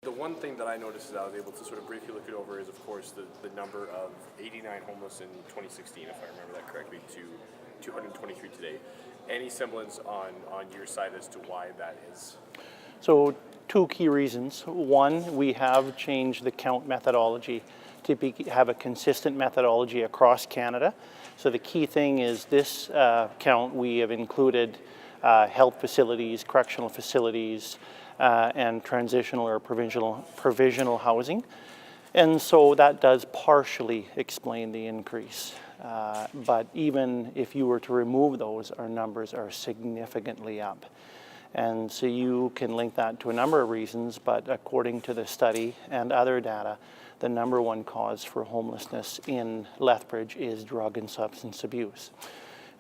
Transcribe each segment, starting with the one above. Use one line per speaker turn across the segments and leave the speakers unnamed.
the one thing that I noticed as I was able to sort of briefly look it over is, of course, the number of 89 homeless in 2016, if I remember that correctly, to 223 today. Any semblance on your side as to why that is?
So two key reasons. One, we have changed the count methodology to have a consistent methodology across Canada. So the key thing is this count, we have included health facilities, correctional facilities, and transitional or provisional housing. And so that does partially explain the increase. But even if you were to remove those, our numbers are significantly up. And so you can link that to a number of reasons, but according to the study and other data, the number one cause for homelessness in Lethbridge is drug and substance abuse.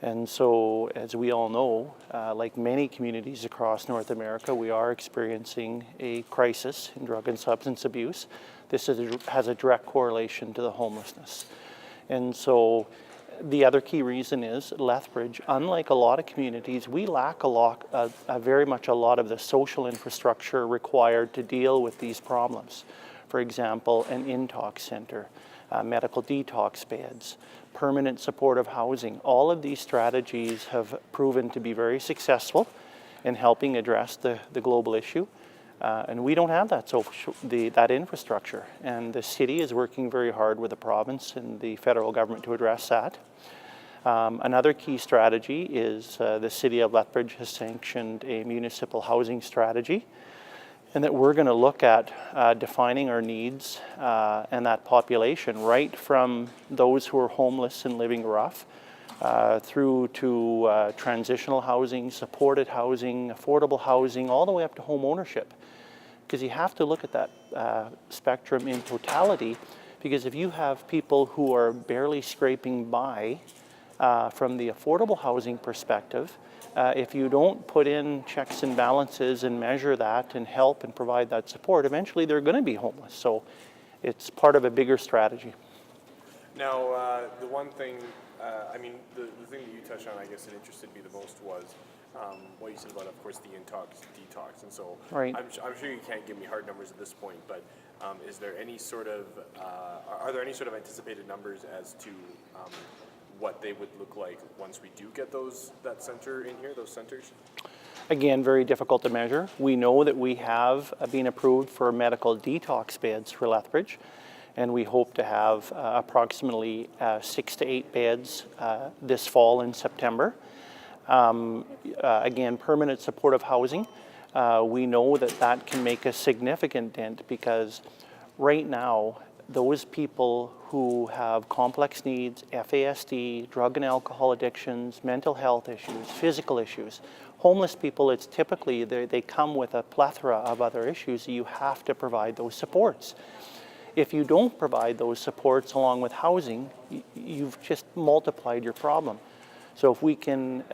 And so, as we all know, like many communities across North America, we are experiencing a crisis in drug and substance abuse. This has a direct correlation to the homelessness. And so, the other key reason is Lethbridge, unlike a lot of communities, we lack very much a lot of the social infrastructure required to deal with these problems. For example, an intox center, medical detox beds, permanent supportive housing. All of these strategies have proven to be very successful in helping address the global issue. And we don't have that infrastructure. And the city is working very hard with the province and the federal government to address that. Another key strategy is the City of Lethbridge has sanctioned a municipal housing strategy, and that we're going to look at defining our needs and that population right from those who are homeless and living rough through to transitional housing, supported housing, affordable housing, all the way up to home ownership. Because you have to look at that spectrum in totality, because if you have people who are barely scraping by from the affordable housing perspective, if you don't put in checks and balances and measure that and help and provide that support, eventually they're going to be homeless. So it's part of a bigger strategy.
Now, the one thing, the thing that you touched on, I guess, that interested me the most was what you said about, of course, the detox. And so
right.
I'm sure you can't give me hard numbers at this point, but is there any sort of, are there any sort of anticipated numbers as to what they would look like once we do get that center in here, those centers?
Again, very difficult to measure. We know that we have been approved for medical detox beds for Lethbridge, and we hope to have approximately 6 to 8 beds this fall in September. Again, permanent supportive housing, we know that can make a significant dent, because right now, those people who have complex needs, FASD, drug and alcohol addictions, mental health issues, physical issues, homeless people, it's typically, they come with a plethora of other issues. You have to provide those supports. If you don't provide those supports along with housing, you've just multiplied your problem. So if we can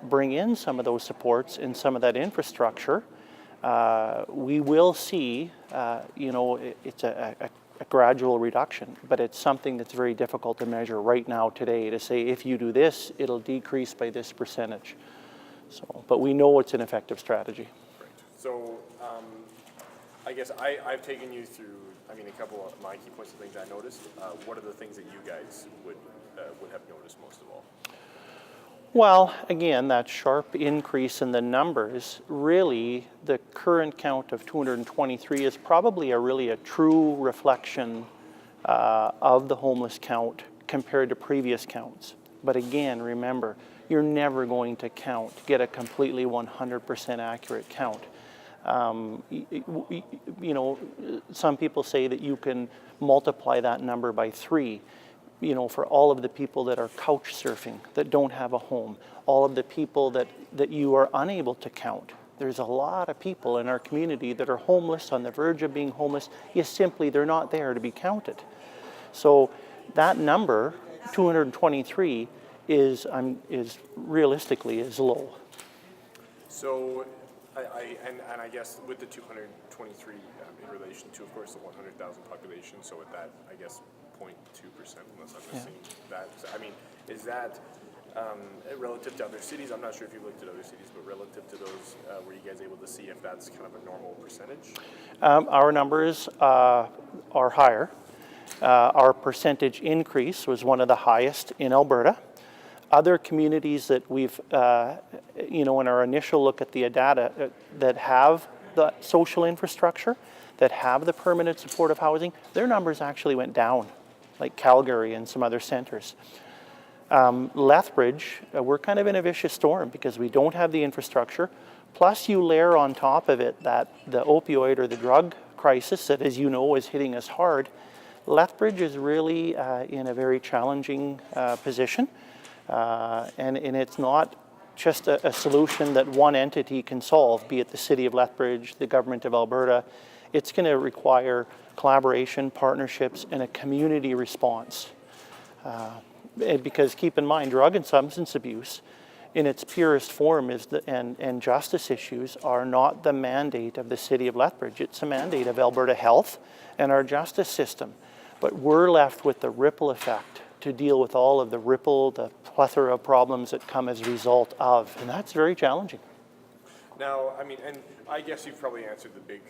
bring in some of those supports and some of that infrastructure, we will see, it's a gradual reduction, but it's something that's very difficult to measure right now today, to say if you do this, it'll decrease by this percentage. So, but we know it's an effective strategy.
Right. So I guess I've taken you through, a couple of my key points of things I noticed. What are the things that you guys would have noticed most of all?
Well, again, that sharp increase in the numbers, really the current count of 223 is probably a true reflection of the homeless count compared to previous counts. But again, remember, you're never going to get a completely 100% accurate count. Some people say that you can multiply that number by 3. For all of the people that are couch surfing, that don't have a home, all of the people that you are unable to count. There's a lot of people in our community that are homeless, on the verge of being homeless. They're not there to be counted. So that number, 223, is realistically low. So,
I guess with the 223 in relation to, of course, the 100,000 population, so with that, I guess 0.2%, unless I'm missing that. Is that relative to other cities? I'm not sure if you've looked at other cities, but relative to those, were you guys able to see if that's kind of a normal percentage?
Our numbers are higher. Our percentage increase was one of the highest in Alberta. Other communities that we've, in our initial look at the data, that have the social infrastructure, that have the permanent supportive housing, their numbers actually went down, like Calgary and some other centres. Lethbridge, we're kind of in a vicious storm because we don't have the infrastructure. Plus you layer on top of it that the opioid or the drug crisis that, as you know, is hitting us hard. Lethbridge is really in a very challenging position. And it's not just a solution that one entity can solve, be it the City of Lethbridge, the Government of Alberta. It's going to require collaboration, partnerships, and a community response. Because keep in mind, drug and substance abuse in its purest form and justice issues are not the mandate of the City of Lethbridge. It's a mandate of Alberta Health and our justice system. But we're left with the ripple effect to deal with all of the plethora of problems that come as a result of, and that's very challenging.
Now, I mean, and I guess you've probably answered the big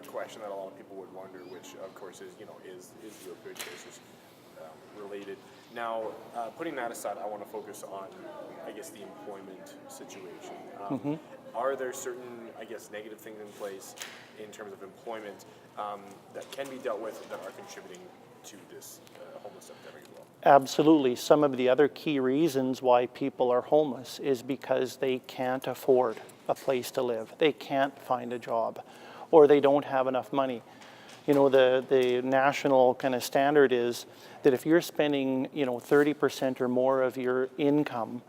question that a lot of people would wonder, which of course is, is the opioid crisis related? Now, putting that aside, I want to focus on, I guess, the employment situation. Are there certain, I guess, negative things in place in terms of employment that can be dealt with that are contributing to this homeless epidemic as well?
Absolutely. Some of the other key reasons why people are homeless is because they can't afford a place to live. They can't find a job, or they don't have enough money. The national kind of standard is that if you're spending 30% or more of your income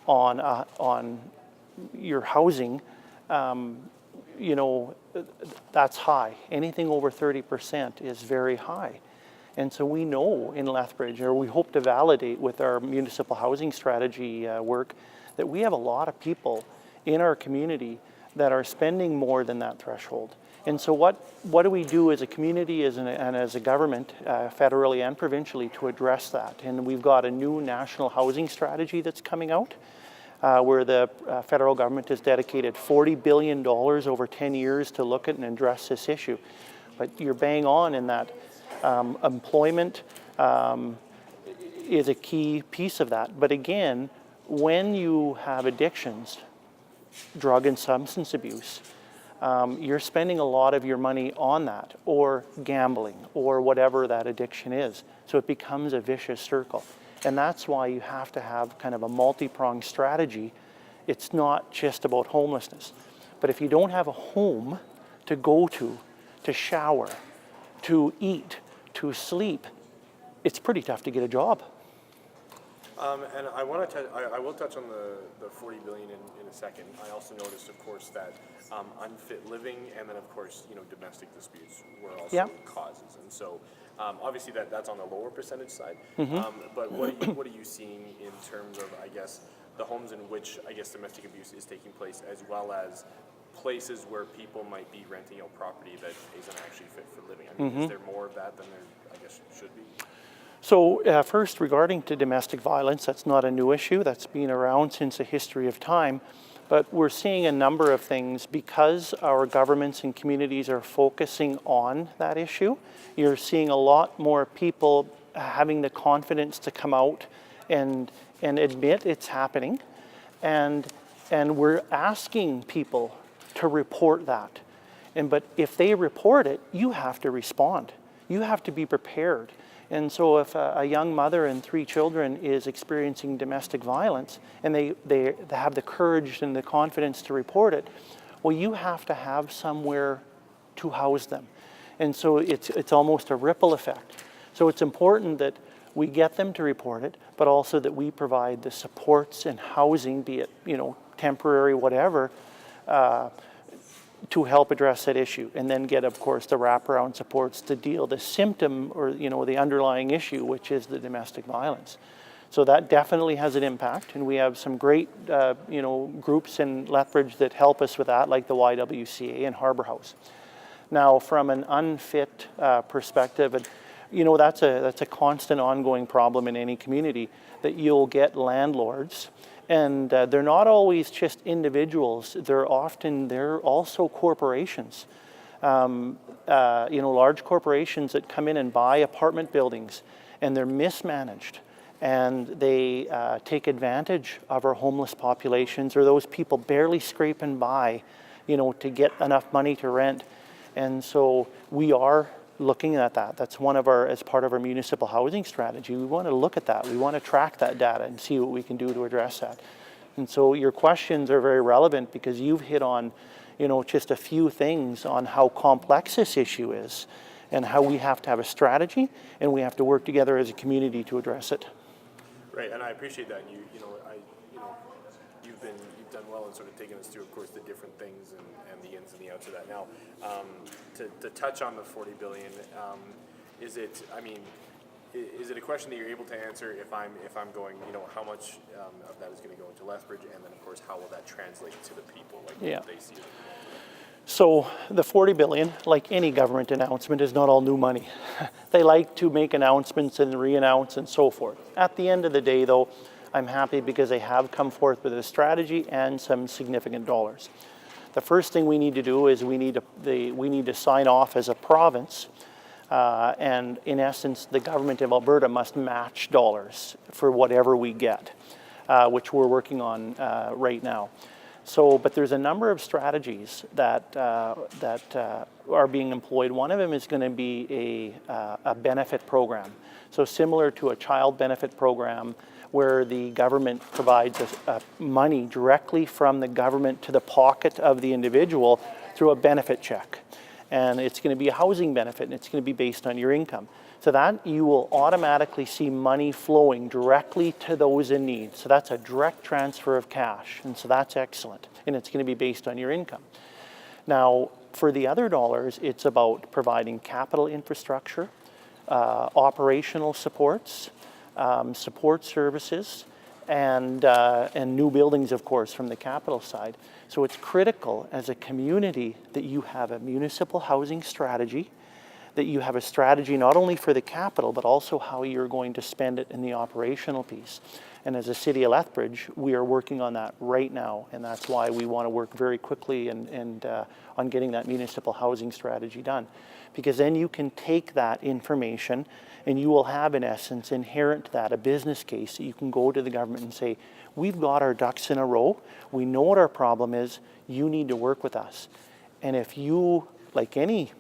on your housing, that's high. Anything over 30% is very high. And so we know in Lethbridge, or we hope to validate with our municipal housing strategy work, that we have a lot of people in our community that are spending more than that threshold. And so what do we do as a community and as a government, federally and provincially, to address that? And we've got a new national housing strategy that's coming out, where the federal government has dedicated $40 billion over 10 years to look at and address this issue. But you're bang on in that employment is a key piece of that. But again, when you have addictions, drug and substance abuse, you're spending a lot of your money on that, or gambling, or whatever that addiction is. So it becomes a vicious circle. And that's why you have to have kind of a multi-pronged strategy. It's not just about homelessness. But if you don't have a home to go to shower, to eat, to sleep, it's pretty tough to get a job.
And I want to I will touch on the $40 billion in a second. I also noticed, of course, that unfit living and then, of course, domestic disputes were also causes. And so, obviously, that's on the lower percentage side. But what are you seeing in terms of, I guess, the homes in which, I guess, domestic abuse is taking place, as well as places where people might be renting out property that isn't actually fit for living? I mean, is there more of that than there, I guess, should be?
So first, regarding to domestic violence, that's not a new issue. That's been around since the history of time. But we're seeing a number of things because our governments and communities are focusing on that issue. You're seeing a lot more people having the confidence to come out and admit it's happening. And we're asking people to report that. But if they report it, you have to respond. You have to be prepared. And so if a young mother and 3 children is experiencing domestic violence and they have the courage and the confidence to report it, well, you have to have somewhere to house them. And so it's almost a ripple effect. So it's important that we get them to report it, but also that we provide the supports and housing, be it temporary, whatever, to help address that issue, and then get, of course, the wraparound supports to deal the symptom or the underlying issue, which is the domestic violence. So that definitely has an impact, and we have some great groups in Lethbridge that help us with that, like the YWCA and Harbour House. Now, from an unfit perspective, and you know, that's a constant ongoing problem in any community, that you'll get landlords, and they're not always just individuals. They're also corporations. You know, large corporations that come in and buy apartment buildings, and they're mismanaged, and they take advantage of our homeless populations, or those people barely scraping by, you know, to get enough money to rent. And so we are looking at that. That's one of our, as part of our municipal housing strategy, we want to look at that. We want to track that data and see what we can do to address that. And so your questions are very relevant, because you've hit on, you know, just a few things on how complex this issue is, and how we have to have a strategy, and we have to work together as a community to address it.
Right, and I appreciate that. You know, you've done well in sort of taking us through, of course, the different things and the ins and the outs of that. Now, to touch on the $40 billion, is it a question that you're able to answer if I'm going, you know, how much of that is going to go into Lethbridge, and then of course how will that translate to the people, like
Yeah.
what they see it?
So the $40 billion, like any government announcement, is not all new money. They like to make announcements and re-announce and so forth. At the end of the day, though, I'm happy because they have come forth with a strategy and some significant dollars. The first thing we need to do is we need to sign off as a province, and in essence, the government of Alberta must match dollars for whatever we get, which we're working on right now. So, but there's a number of strategies that are being employed. One of them is going to be a benefit program. So similar to a child benefit program, where the government provides money directly from the government to the pocket of the individual through a benefit check. And it's going to be a housing benefit, and it's going to be based on your income. So that you will automatically see money flowing directly to those in need. So that's a direct transfer of cash, and so that's excellent. And it's going to be based on your income. Now, for the other dollars, it's about providing capital infrastructure, operational supports, support services, and new buildings, of course, from the capital side. So it's critical as a community that you have a municipal housing strategy, that you have a strategy not only for the capital, but also how you're going to spend it in the operational piece. And as a city of Lethbridge, we are working on that right now, and that's why we want to work very quickly and on getting that municipal housing strategy done. Because then you can take that information, and you will have, in essence, inherent to that a business case that you can go to the government and say, we've got our ducks in a row, we know what our problem is, you need to work with us. And if you, like any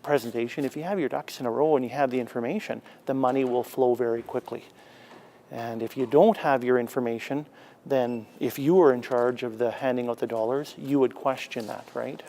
presentation, if you have your ducks in a row and you have the information, the money will flow very quickly. And if you don't have your information, then if you were in charge of the handing out the dollars, you would question that, right?